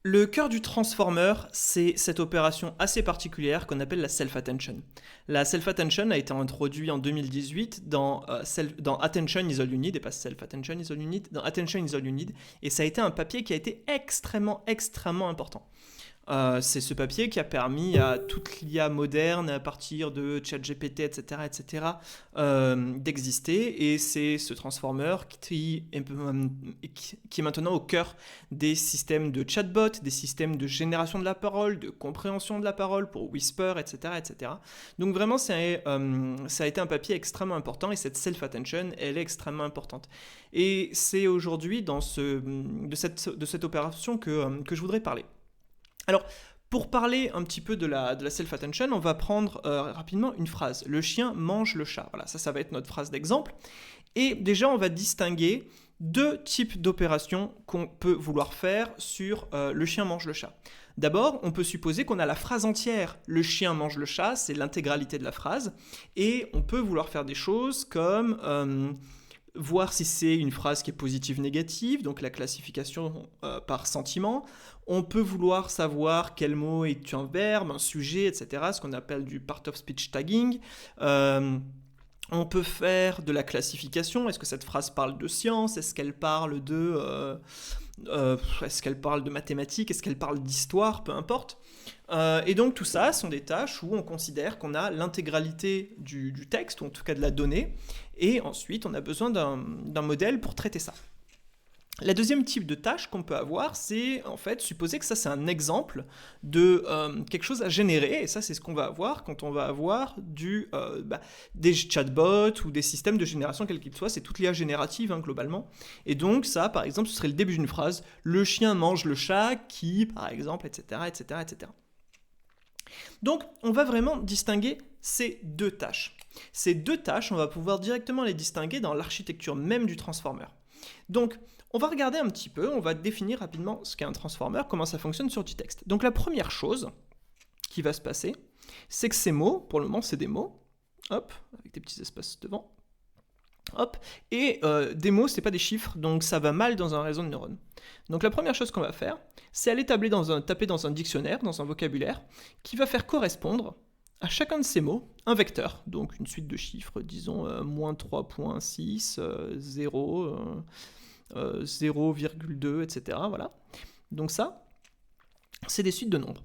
Le cœur du transformer, c'est cette opération assez particulière qu'on appelle la self-attention. La self-attention a été introduite en 2018 dans Attention is all you need, et pas self-attention is all you need, dans Attention is all you need, et ça a été un papier qui a été extrêmement important. C'est ce papier qui a permis à toute l'IA moderne, à partir de ChatGPT, etc., d'exister. Et c'est ce transformer qui est maintenant au cœur des systèmes de chatbot, des systèmes de génération de la parole, de compréhension de la parole pour Whisper, etc. Donc vraiment, ça a été un papier extrêmement important, et cette self-attention, elle est extrêmement importante. Et c'est aujourd'hui de cette opération que je voudrais parler. Alors, pour parler un petit peu de la self-attention, on va prendre rapidement une phrase. Le chien mange le chat. Voilà, ça va être notre phrase d'exemple. Et déjà, on va distinguer deux types d'opérations qu'on peut vouloir faire sur le chien mange le chat. D'abord, on peut supposer qu'on a la phrase entière. Le chien mange le chat, c'est l'intégralité de la phrase. Et on peut vouloir faire des choses comme voir si c'est une phrase qui est positive, négative, donc la classification par sentiment. On peut vouloir savoir quel mot est un verbe, un sujet, etc., ce qu'on appelle du part of speech tagging. On peut faire de la classification. Est-ce que cette phrase parle de science? Est-ce qu'elle parle est-ce qu'elle parle de mathématiques? Est-ce qu'elle parle d'histoire? Peu importe. Et donc tout ça sont des tâches où on considère qu'on a l'intégralité du texte, ou en tout cas de la donnée, et ensuite on a besoin d'un modèle pour traiter ça. La deuxième type de tâche qu'on peut avoir, c'est en fait supposer que ça c'est un exemple de quelque chose à générer, et ça c'est ce qu'on va avoir quand on va avoir des chatbots ou des systèmes de génération quels qu'ils soient, c'est toute l'IA générative globalement. Et donc ça par exemple ce serait le début d'une phrase, le chien mange le chat qui par exemple, etc. Donc on va vraiment distinguer ces deux tâches. Ces deux tâches, on va pouvoir directement les distinguer dans l'architecture même du transformer. Donc, on va regarder un petit peu, on va définir rapidement ce qu'est un transformer, comment ça fonctionne sur du texte. Donc la première chose qui va se passer, c'est que ces mots, pour le moment c'est des mots, hop, avec des petits espaces devant, hop, et des mots c'est pas des chiffres, donc ça va mal dans un réseau de neurones. Donc la première chose qu'on va faire, c'est aller taper dans un dictionnaire, dans un vocabulaire, qui va faire correspondre à chacun de ces mots un vecteur, donc une suite de chiffres, disons moins 3.6, 0, 0,2, etc. Voilà. Donc ça, c'est des suites de nombres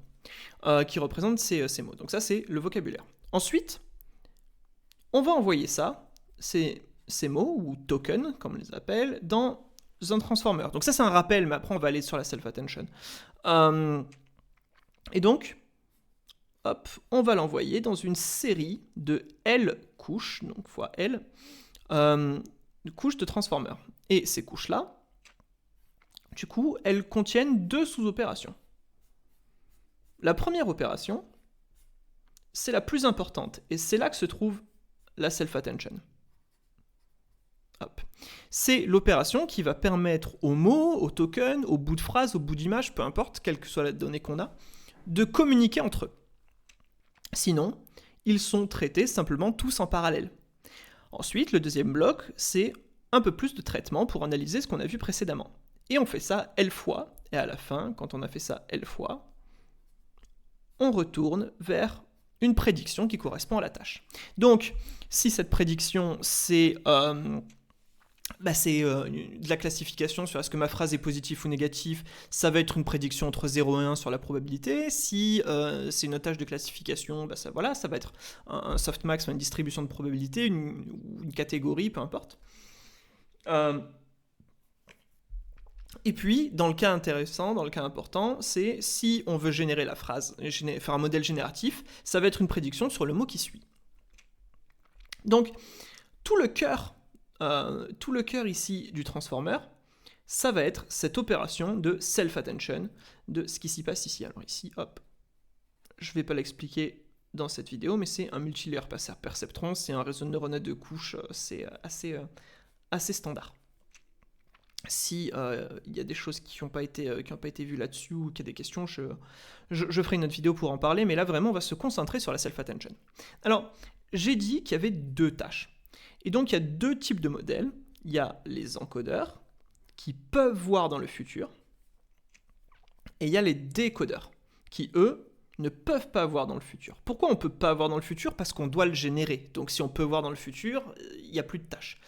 qui représentent ces mots. Donc ça, c'est le vocabulaire. Ensuite, on va envoyer ça, ces mots, ou tokens, comme on les appelle, dans un transformer. Donc ça, c'est un rappel, mais après, on va aller sur la self-attention. Et donc, hop, on va l'envoyer dans une série de L couches, donc fois L, couches de transformer. Et ces couches-là, du coup, elles contiennent deux sous-opérations. La première opération, c'est la plus importante, et c'est là que se trouve la self-attention. Hop. C'est l'opération qui va permettre aux mots, aux tokens, aux bouts de phrases, aux bouts d'image, peu importe, quelle que soit la donnée qu'on a, de communiquer entre eux. Sinon, ils sont traités simplement tous en parallèle. Ensuite, le deuxième bloc, c'est un peu plus de traitement pour analyser ce qu'on a vu précédemment. Et on fait ça L fois, et à la fin, quand on a fait ça L fois, on retourne vers une prédiction qui correspond à la tâche. Donc, si cette prédiction, c'est de la classification sur est-ce que ma phrase est positive ou négative, ça va être une prédiction entre 0 et 1 sur la probabilité. Si c'est une tâche de classification, ça va être un softmax, une distribution de probabilité, une catégorie, peu importe. Et puis, dans le cas intéressant, dans le cas important, c'est si on veut générer la phrase, faire un modèle génératif, ça va être une prédiction sur le mot qui suit. Donc, tout le cœur ici du transformer, ça va être cette opération de self-attention, de ce qui s'y passe ici. Alors ici, hop, je ne vais pas l'expliquer dans cette vidéo, mais c'est un multilayer perceptron, c'est un réseau de neurones à deux couches, c'est assez standard. Si il y a des choses qui n'ont pas été vues là-dessus ou qu'il y a des questions, je ferai une autre vidéo pour en parler, mais là vraiment on va se concentrer sur la self-attention. Alors, j'ai dit qu'il y avait deux tâches. Et donc il y a deux types de modèles. Il y a les encodeurs qui peuvent voir dans le futur, Et il y a les décodeurs, qui eux ne peuvent pas voir dans le futur. Pourquoi on ne peut pas voir dans le futur? Parce qu'on doit le générer. Donc si on peut voir dans le futur, il n'y a plus de tâches.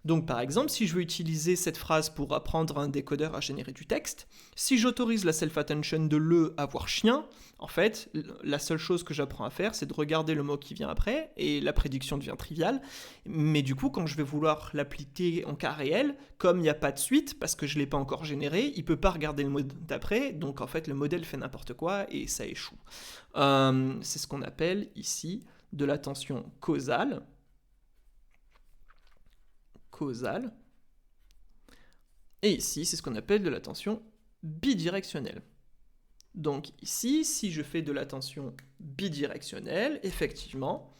Donc par exemple, si je veux utiliser cette phrase pour apprendre à un décodeur à générer du texte, si j'autorise la self-attention de le à voir chien, en fait, la seule chose que j'apprends à faire, c'est de regarder le mot qui vient après, et la prédiction devient triviale. Mais du coup, quand je vais vouloir l'appliquer en cas réel, comme il n'y a pas de suite, parce que je ne l'ai pas encore généré, il ne peut pas regarder le mot d'après, donc en fait le modèle fait n'importe quoi et ça échoue. C'est ce qu'on appelle ici de l'attention causale. Et ici, c'est ce qu'on appelle de l'attention bidirectionnelle. Donc ici, si je fais de l'attention bidirectionnelle, effectivement,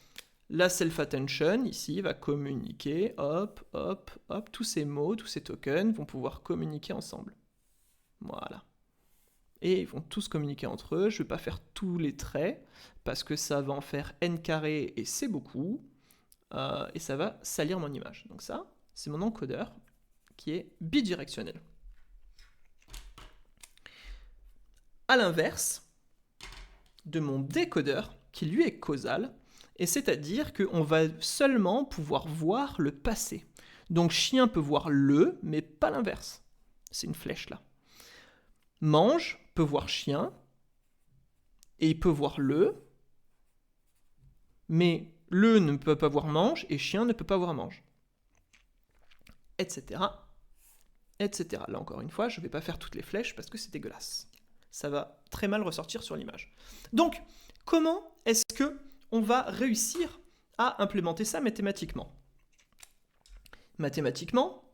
la self-attention, ici, va communiquer, hop, hop, hop, tous ces mots, tous ces tokens vont pouvoir communiquer ensemble. Voilà. Et ils vont tous communiquer entre eux. Je ne vais pas faire tous les traits, parce que ça va en faire n carré, et c'est beaucoup, et ça va salir mon image. Donc ça, c'est mon encodeur qui est bidirectionnel. À l'inverse de mon décodeur, qui lui est causal, et c'est-à-dire qu'on va seulement pouvoir voir le passé. Donc chien peut voir le, mais pas l'inverse. C'est une flèche là. Mange peut voir chien, et il peut voir le, mais le ne peut pas voir mange, et chien ne peut pas voir mange. Etc. Etc. Là encore une fois, je ne vais pas faire toutes les flèches parce que c'est dégueulasse. Ça va très mal ressortir sur l'image. Donc, comment est-ce que on va réussir à implémenter ça mathématiquement? Mathématiquement,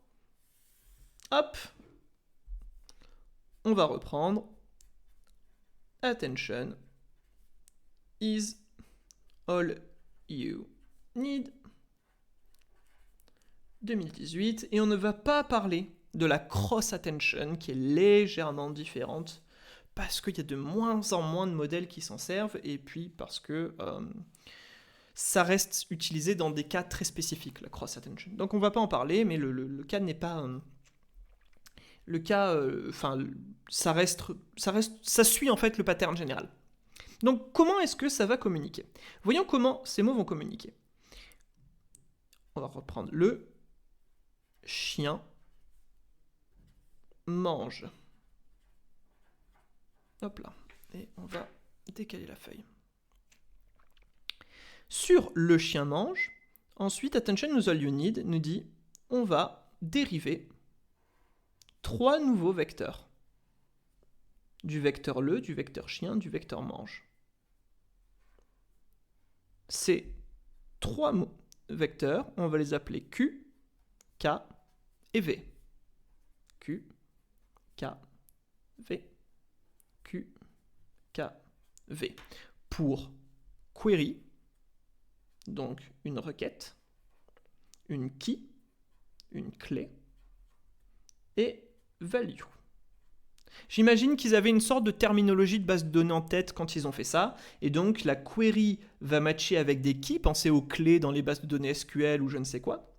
hop, on va reprendre attention is all you need 2018 et on ne va pas parler de la cross attention qui est légèrement différente parce qu'il y a de moins en moins de modèles qui s'en servent et puis parce que ça reste utilisé dans des cas très spécifiques, la cross attention. Donc on va pas en parler, mais le cas n'est pas... le cas, ça suit en fait le pattern général. Donc comment est-ce que ça va communiquer? Voyons comment ces mots vont communiquer. On va reprendre le chien mange. Hop là. Et on va décaler la feuille. Sur le chien mange, ensuite attention is all you need nous dit on va dériver 3 nouveaux vecteurs. Du vecteur le, du vecteur chien, du vecteur mange. Ces 3 vecteurs, on va les appeler Q, K et V. Q, K, V. Q, K, V. Pour query, donc une requête, une key, une clé, et value. J'imagine qu'ils avaient une sorte de terminologie de base de données en tête quand ils ont fait ça, et donc la query va matcher avec des keys, pensez aux clés dans les bases de données SQL ou je ne sais quoi,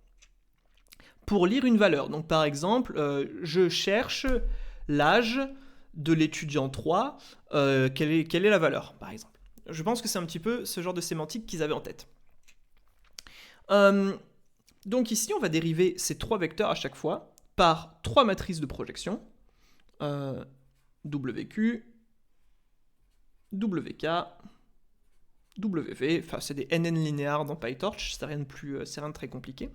pour lire une valeur. Donc par exemple, je cherche l'âge de l'étudiant 3, quelle est la valeur, par exemple. Je pense que c'est un petit peu ce genre de sémantique qu'ils avaient en tête. Donc ici, on va dériver ces 3 vecteurs à chaque fois par 3 matrices de projection, WQ, WK, WV, enfin c'est des NN linéaires dans PyTorch, c'est rien de très compliqué.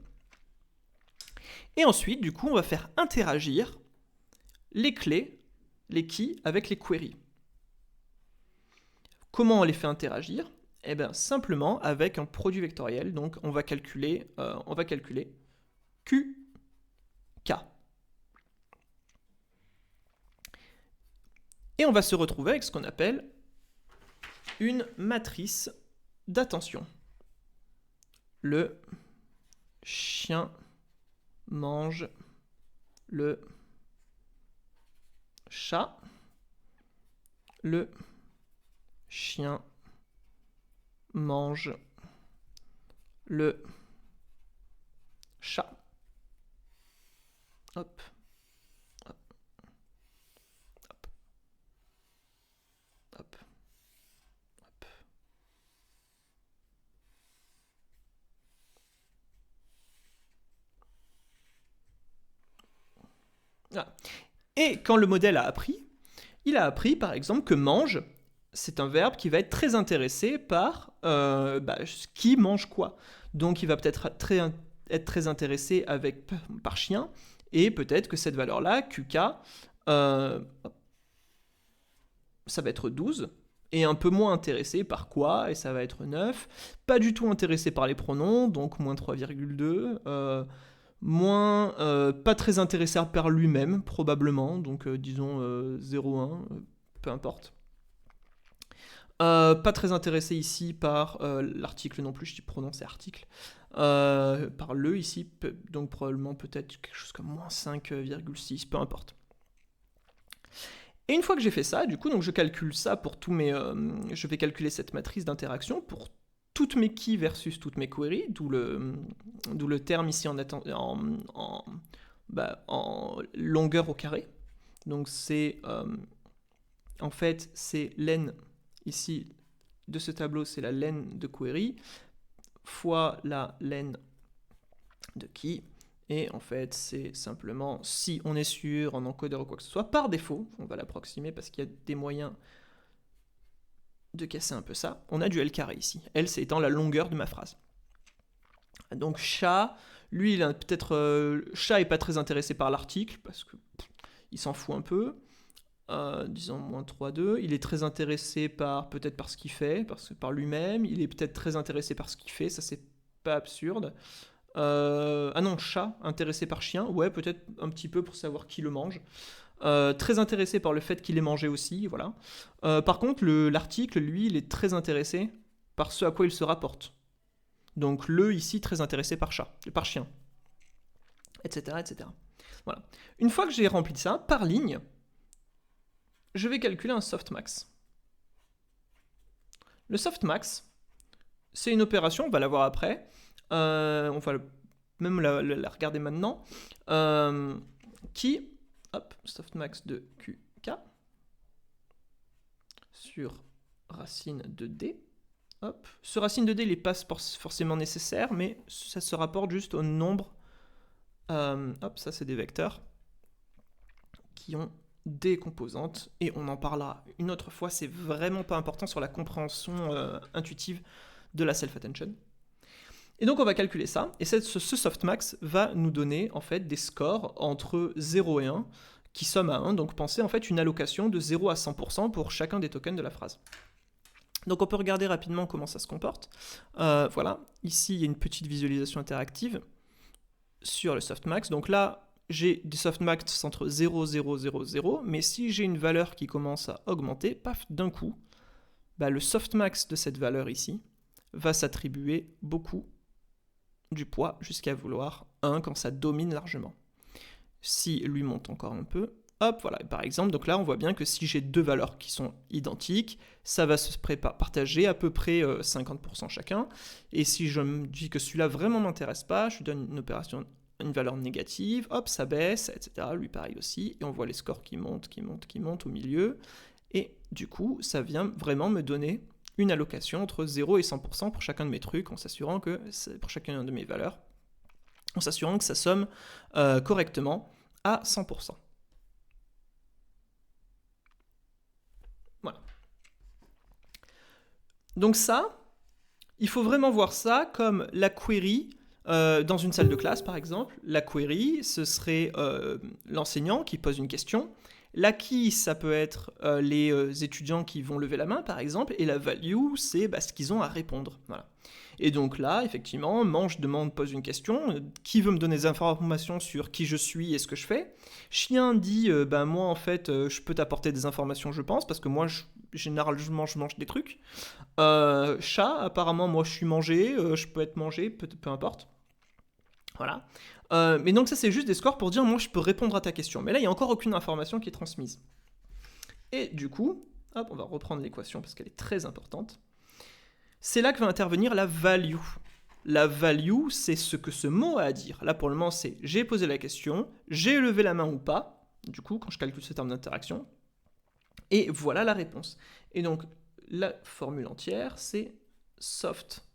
Et ensuite, du coup, on va faire interagir les clés, les keys, avec les queries. Comment on les fait interagir? Eh bien, simplement avec un produit vectoriel. Donc, on va calculer Q, K. Et on va se retrouver avec ce qu'on appelle une matrice d'attention. Le chien mange le chat. Le chien mange le chat. Hop. Hop. Hop. Voilà. Et quand le modèle a appris, il a appris par exemple que mange, c'est un verbe qui va être très intéressé par qui mange quoi. Donc il va peut-être être très intéressé par chien, et peut-être que cette valeur-là, QK, ça va être 12, et un peu moins intéressé par quoi, et ça va être 9. Pas du tout intéressé par les pronoms, donc moins 3,2. Pas très intéressé par lui-même, probablement, donc disons 0,1, peu importe. Pas très intéressé ici par l'article non plus, je dis pronom, c'est article. Par le ici, donc probablement peut-être quelque chose comme moins 5,6, peu importe. Et une fois que j'ai fait ça, du coup, donc je calcule ça pour tous mes. Je vais calculer cette matrice d'interaction pour toutes mes keys versus toutes mes queries, d'où le terme ici en longueur au carré. Donc c'est en fait c'est len ici de ce tableau, c'est la len de query fois la len de key. Et en fait, c'est simplement, si on est sûr en encodeur ou quoi que ce soit, par défaut, on va l'approximer parce qu'il y a des moyens de casser un peu ça, on a du L carré ici. L, c'est étant la longueur de ma phrase. Donc chat, lui, il a peut-être... chat est pas très intéressé par l'article, parce que il s'en fout un peu. Disons moins 3,2. Il est très intéressé peut-être par ce qu'il fait, par lui-même. Il est peut-être très intéressé par ce qu'il fait, ça c'est pas absurde. Ah non, chat, intéressé par chien, ouais, peut-être un petit peu pour savoir qui le mange. Très intéressé par le fait qu'il ait mangé aussi, voilà. Par contre, l'article, lui, il est très intéressé par ce à quoi il se rapporte. Donc le ici, très intéressé par chien, etc., etc. Voilà. Une fois que j'ai rempli ça, par ligne, je vais calculer un softmax. Le softmax, c'est une opération, on va la voir après, on va même la regarder maintenant, qui, hop, softmax de QK, sur racine de D, hop, ce racine de D, il n'est pas forcément nécessaire, mais ça se rapporte juste au nombre, hop, ça c'est des vecteurs, qui ont des composantes, et on en parlera une autre fois, c'est vraiment pas important sur la compréhension intuitive de la self-attention. Et donc on va calculer ça, et ce softmax va nous donner en fait des scores entre 0 et 1, qui somment à 1, donc pensez en fait une allocation de 0 à 100% pour chacun des tokens de la phrase. Donc on peut regarder rapidement comment ça se comporte. Voilà, ici il y a une petite visualisation interactive sur le softmax, donc là j'ai des softmax entre 0, 0, 0, 0, mais si j'ai une valeur qui commence à augmenter, paf, d'un coup, le softmax de cette valeur ici va s'attribuer beaucoup du poids jusqu'à vouloir 1 quand ça domine largement. Si lui monte encore un peu, hop, voilà, par exemple, donc là on voit bien que si j'ai deux valeurs qui sont identiques, ça va se partager à peu près 50% chacun, et si je me dis que celui-là vraiment m'intéresse pas, je lui donne une valeur négative, hop, ça baisse, etc. Lui pareil aussi, et on voit les scores qui montent au milieu, et du coup, ça vient vraiment me donner une allocation entre 0 et 100% pour chacun de mes trucs, en s'assurant que, pour chacune de mes valeurs, en s'assurant que ça somme correctement à 100%. Voilà. Donc ça, il faut vraiment voir ça comme la query dans une salle de classe, par exemple. La query, ce serait l'enseignant qui pose une question. La key, ça peut être les étudiants qui vont lever la main, par exemple, et la value, c'est ce qu'ils ont à répondre. Voilà. Et donc là, effectivement, mange, demande, pose une question. Qui veut me donner des informations sur qui je suis et ce que je fais? Chien dit, moi, en fait, je peux t'apporter des informations, je pense, parce que moi, généralement, je mange des trucs. Chat, apparemment, moi, je suis mangé, je peux être mangé, peu importe. Voilà. Mais donc ça c'est juste des scores pour dire moi je peux répondre à ta question. Mais là il n'y a encore aucune information qui est transmise. Et du coup, hop, on va reprendre l'équation parce qu'elle est très importante. C'est là que va intervenir la value. La value, c'est ce que ce mot a à dire. Là pour le moment c'est j'ai posé la question, j'ai levé la main ou pas, du coup quand je calcule ce terme d'interaction, et voilà la réponse. Et donc la formule entière c'est soft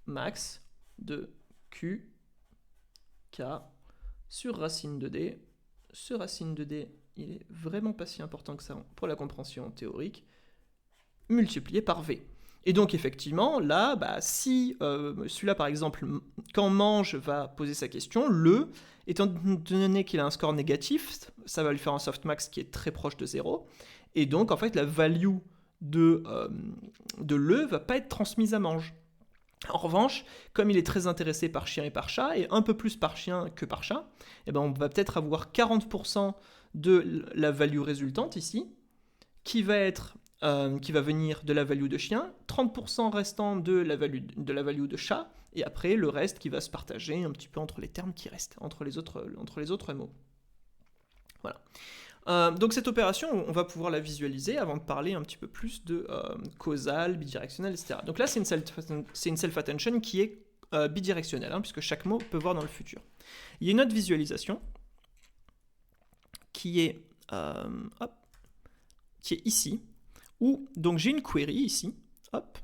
max de Q K sur racine de D ce racine de d, il est vraiment pas si important que ça pour la compréhension théorique, multiplié par v. Et donc effectivement, là, si celui-là par exemple, quand Mange va poser sa question, étant donné qu'il a un score négatif, ça va lui faire un softmax qui est très proche de 0, et donc en fait la value de va pas être transmise à Mange. En revanche, comme il est très intéressé par chien et par chat, et un peu plus par chien que par chat, on va peut-être avoir 40% de la value résultante ici, qui va venir de la value de chien, 30% restant de la value de chat, et après le reste qui va se partager un petit peu entre les termes qui restent, entre les autres mots. Voilà. Donc cette opération, on va pouvoir la visualiser avant de parler un petit peu plus de causal, bidirectionnel, etc. Donc là, c'est une self-attention qui est bidirectionnelle, puisque chaque mot peut voir dans le futur. Il y a une autre visualisation qui est ici, où donc j'ai une query ici, hop.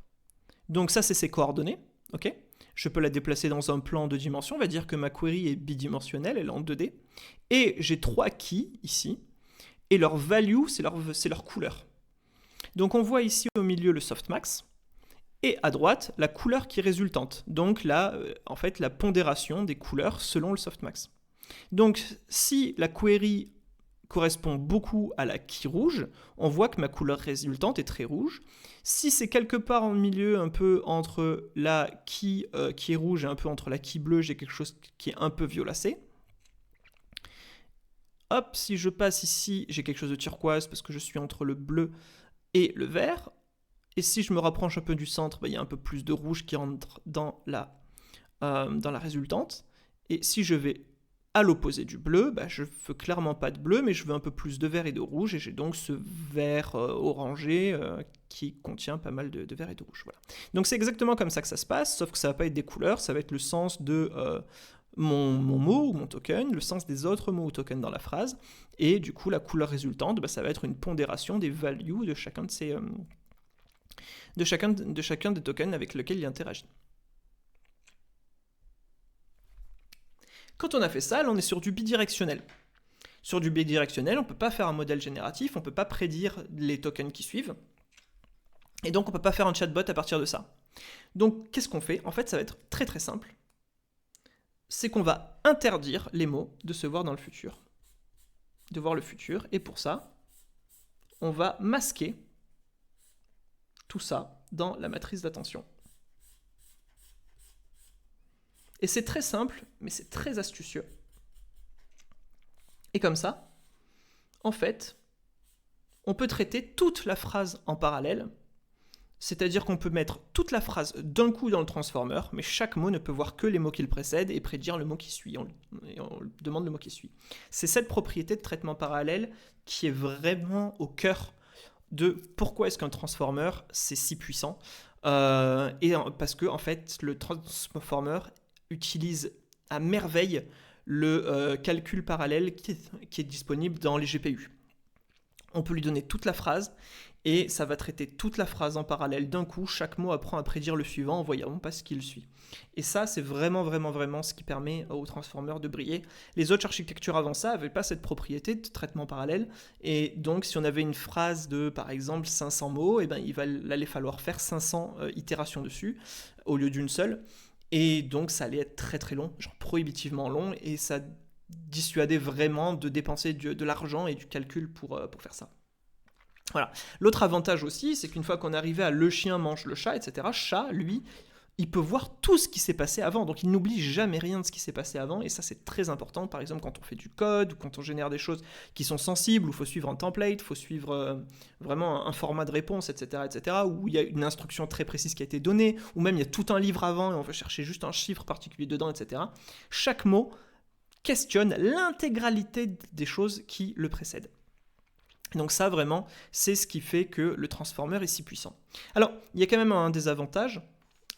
Donc ça, c'est ses coordonnées, ok. Je peux la déplacer dans un plan de dimension, on va dire que ma query est bidimensionnelle, elle est en 2D, et j'ai 3 keys ici, et leur value, c'est leur couleur. Donc on voit ici au milieu le softmax, et à droite, la couleur qui est résultante. Donc là, en fait, la pondération des couleurs selon le softmax. Donc si la query correspond beaucoup à la key rouge, on voit que ma couleur résultante est très rouge. Si c'est quelque part en milieu, un peu entre la key qui est rouge et un peu entre la key bleue, j'ai quelque chose qui est un peu violacé. Hop, si je passe ici, j'ai quelque chose de turquoise parce que je suis entre le bleu et le vert. Et si je me rapproche un peu du centre, il y a un peu plus de rouge qui rentre dans la résultante. Et si je vais à l'opposé du bleu, je veux clairement pas de bleu, mais je veux un peu plus de vert et de rouge, et j'ai donc ce vert orangé qui contient pas mal de vert et de rouge. Voilà. Donc c'est exactement comme ça que ça se passe, sauf que ça va pas être des couleurs, ça va être le sens de mon mot ou mon token, le sens des autres mots ou tokens dans la phrase, et du coup la couleur résultante, ça va être une pondération des values de chacun de ces de chacun des tokens avec lesquels il interagit. Quand on a fait ça, là, on est sur du bidirectionnel. Sur du bidirectionnel, on ne peut pas faire un modèle génératif, on ne peut pas prédire les tokens qui suivent, et donc on ne peut pas faire un chatbot à partir de ça. Donc qu'est-ce qu'on fait? En fait, ça va être très très simple. C'est qu'on va interdire les mots de se voir dans le futur, de voir le futur, et pour ça, on va masquer tout ça dans la matrice d'attention. Et c'est très simple, mais c'est très astucieux. Et comme ça, en fait, on peut traiter toute la phrase en parallèle, c'est-à-dire qu'on peut mettre toute la phrase d'un coup dans le transformer, mais chaque mot ne peut voir que les mots qui le précèdent et prédire le mot qui suit. On demande le mot qui suit. C'est cette propriété de traitement parallèle qui est vraiment au cœur de pourquoi est-ce qu'un transformer c'est si puissant. Et parce que en fait, le transformer utilise à merveille le calcul parallèle qui est disponible dans les GPU. On peut lui donner toute la phrase et ça va traiter toute la phrase en parallèle d'un coup. Chaque mot apprend à prédire le suivant en voyant pas ce qu'il suit. Et ça, c'est vraiment ce qui permet au transformer de briller. Les autres architectures avant ça n'avaient pas cette propriété de traitement parallèle. Et donc, si on avait une phrase de, par exemple, 500 mots, il va allait falloir faire 500 itérations dessus au lieu d'une seule. Et donc, ça allait être très très long, genre prohibitivement long, et ça dissuadait vraiment de dépenser de l'argent et du calcul pour faire ça. Voilà. L'autre avantage aussi, c'est qu'une fois qu'on est arrivé à le chien mange le chat, etc., chat, lui, il peut voir tout ce qui s'est passé avant, donc il n'oublie jamais rien de ce qui s'est passé avant, et ça c'est très important, par exemple quand on fait du code, ou quand on génère des choses qui sont sensibles, où il faut suivre un template, il faut suivre vraiment un format de réponse, etc., où il y a une instruction très précise qui a été donnée, ou même il y a tout un livre avant, et on veut chercher juste un chiffre particulier dedans, etc. Chaque mot questionne l'intégralité des choses qui le précèdent. Donc ça, vraiment, c'est ce qui fait que le transformer est si puissant. Alors, il y a quand même un désavantage,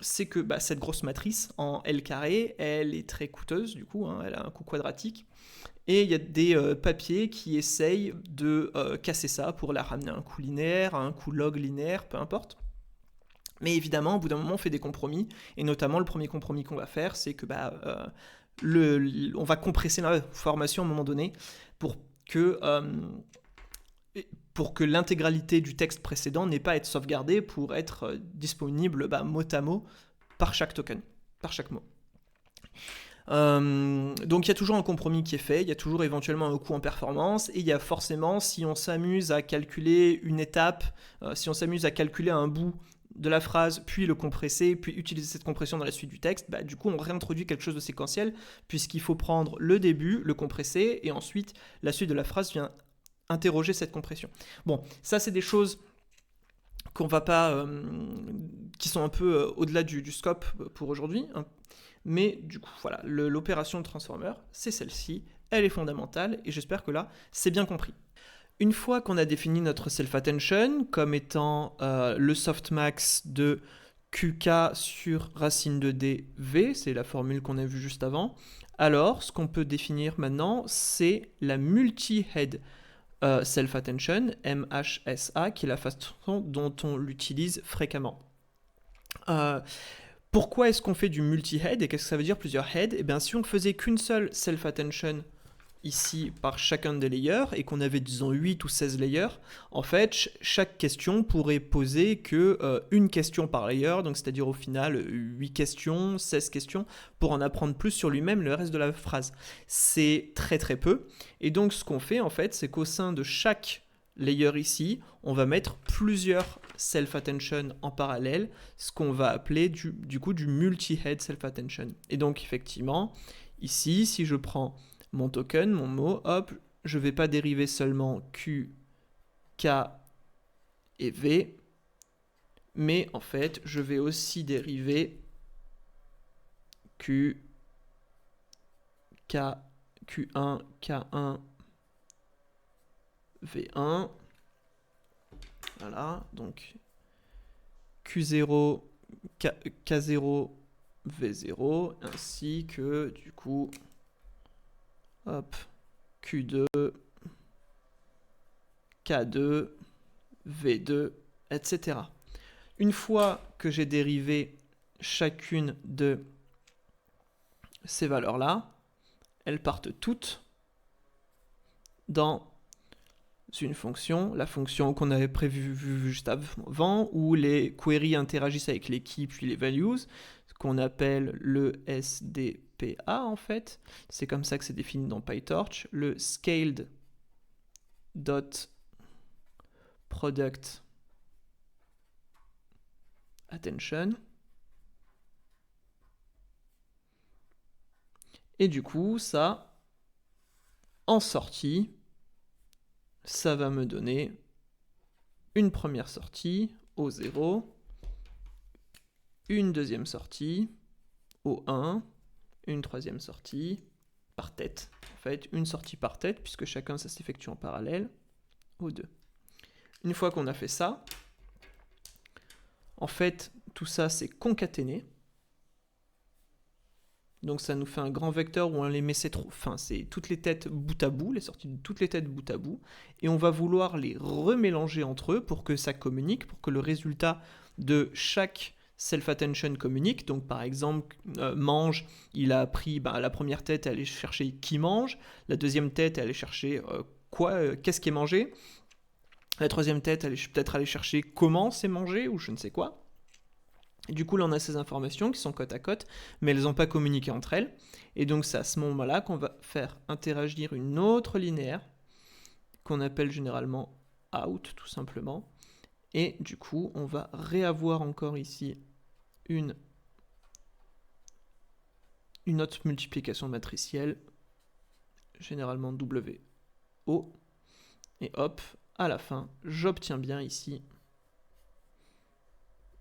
c'est que cette grosse matrice en L carré, elle est très coûteuse, du coup, elle a un coût quadratique, et il y a des papiers qui essayent de casser ça pour la ramener à un coût linéaire, à un coût log linéaire, peu importe. Mais évidemment, au bout d'un moment, on fait des compromis, et notamment, le premier compromis qu'on va faire, c'est que on va compresser l'information à un moment donné pour que, l'intégralité du texte précédent n'ait pas à être sauvegardée pour être disponible mot à mot par chaque token, par chaque mot. Donc il y a toujours un compromis qui est fait, il y a toujours éventuellement un coût en performance, et il y a forcément, si on s'amuse à calculer une étape, si on s'amuse à calculer un bout de la phrase, puis le compresser, puis utiliser cette compression dans la suite du texte, du coup on réintroduit quelque chose de séquentiel, puisqu'il faut prendre le début, le compresser, et ensuite la suite de la phrase vient interroger cette compression. Bon, ça c'est des choses qu'on va pas, qui sont un peu au-delà du scope pour aujourd'hui, hein. Mais du coup, voilà, l'opération de transformer, c'est celle-ci, elle est fondamentale, et j'espère que là, c'est bien compris. Une fois qu'on a défini notre self-attention comme étant le softmax de QK sur racine de dv, c'est la formule qu'on a vue juste avant, alors ce qu'on peut définir maintenant, c'est la multi-head self-attention, MHSA, qui est la façon dont on l'utilise fréquemment. Pourquoi est-ce qu'on fait du multi-head et qu'est-ce que ça veut dire plusieurs heads? Eh bien, si on faisait qu'une seule self-attention ici par chacun des layers et qu'on avait disons 8 ou 16 layers, en fait, chaque question pourrait poser que une question par layer, donc c'est-à-dire au final 8 questions, 16 questions, pour en apprendre plus sur lui-même le reste de la phrase. C'est très très peu. Et donc ce qu'on fait en fait, c'est qu'au sein de chaque layer ici, on va mettre plusieurs self-attention en parallèle, ce qu'on va appeler du coup du multi-head self-attention. Et donc effectivement, ici, si je prends mon token, mon mot, hop, je ne vais pas dériver seulement Q, K et V, mais en fait, je vais aussi dériver Q, K, Q1, K1, V1. Voilà, donc Q0, K0, V0, ainsi que du coup, hop, Q2, K2, V2, etc. Une fois que j'ai dérivé chacune de ces valeurs-là, elles partent toutes dans une fonction, la fonction qu'on avait prévue juste avant, où les queries interagissent avec les keys puis les values, ce qu'on appelle le SDPA en fait. C'est comme ça que c'est défini dans PyTorch. Le scaled dot product attention. Et du coup, ça, en sortie, ça va me donner une première sortie au 0, une deuxième sortie au 1, une troisième sortie par tête. En fait, une sortie par tête, puisque chacun ça s'effectue en parallèle, au 2. Une fois qu'on a fait ça, en fait, tout ça c'est concaténé. Donc ça nous fait un grand vecteur où on les met c'est toutes les têtes bout à bout, les sorties de toutes les têtes bout à bout, et on va vouloir les remélanger entre eux pour que ça communique, pour que le résultat de chaque self-attention communique. Donc par exemple, mange, il a pris la première tête, elle allait chercher qui mange, la deuxième tête, elle allait chercher qu'est-ce qui est mangé, la troisième tête, elle allait peut-être aller chercher comment c'est mangé ou je ne sais quoi. Et du coup, là, on a ces informations qui sont côte à côte, mais elles n'ont pas communiqué entre elles. Et donc, c'est à ce moment-là qu'on va faire interagir une autre linéaire, qu'on appelle généralement out, tout simplement. Et du coup, on va réavoir encore ici une autre multiplication matricielle, généralement WO. Et hop, à la fin, j'obtiens bien ici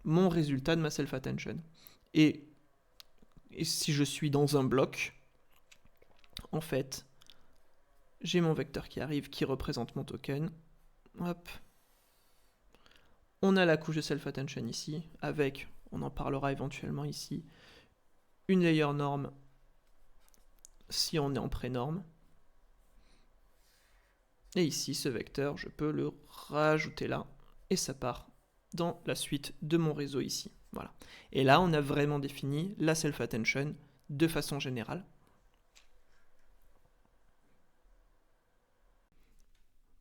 mon résultat de ma self-attention. Et si je suis dans un bloc, en fait, j'ai mon vecteur qui arrive, qui représente mon token. Hop. On a la couche de self-attention ici, avec, on en parlera éventuellement ici, une layer norme si on est en pré-norme. Et ici, ce vecteur, je peux le rajouter là, et ça part dans la suite de mon réseau ici. Voilà. Et là, on a vraiment défini la self-attention de façon générale.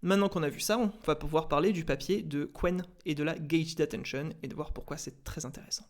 Maintenant qu'on a vu ça, on va pouvoir parler du papier de Quen et de la Gated Attention et de voir pourquoi c'est très intéressant.